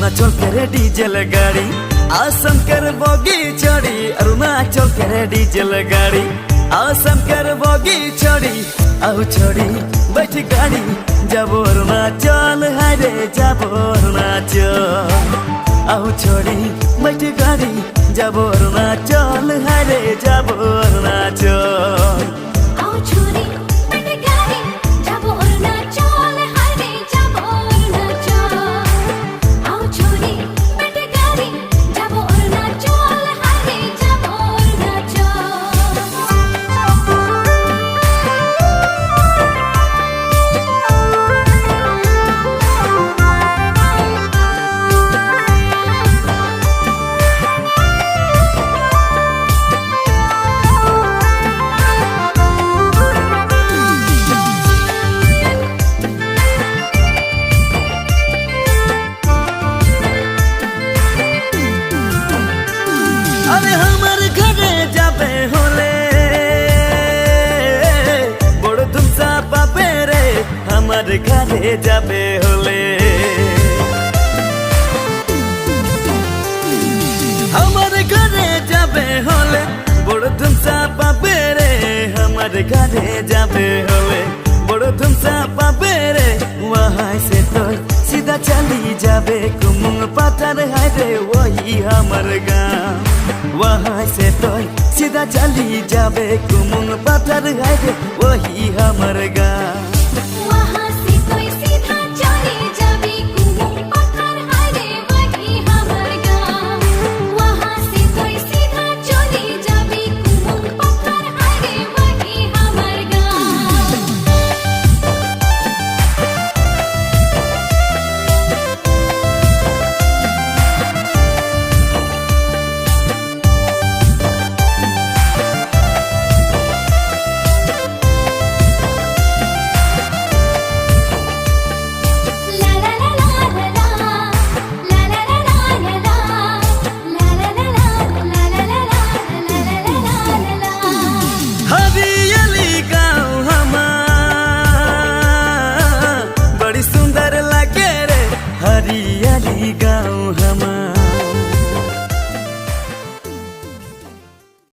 अरुणाचल के डीजल गाड़ी आसम कर बोगी चढ़ी अरुणाचल के डीजल गाड़ी आसम कर बोगी चढ़ी आउ चढ़ी बैठ गाड़ी जब अरुणाचल हारे जब अरुणाचल आउ चढ़ी बैठ गाड़ी जब अरुणाचल हारे जब अरुणाचल अरे हमार घरे जाबे होले बड़ धुमसा पापे रे हमार घरे जाबे होले हमार घरे जाबे होले बड़ धुमसा पापे रे हमार घरे जाबे होले बड़ धुमसा पापे रे वहाँ से तो सीधा चली जाबे कुमुंग पाथर है रे वही हमार गाँव वहाँ से तो सीधा चली जाबे कुमुंग पाथर है रे वही हमार गाँव हरियाली गाँव हमार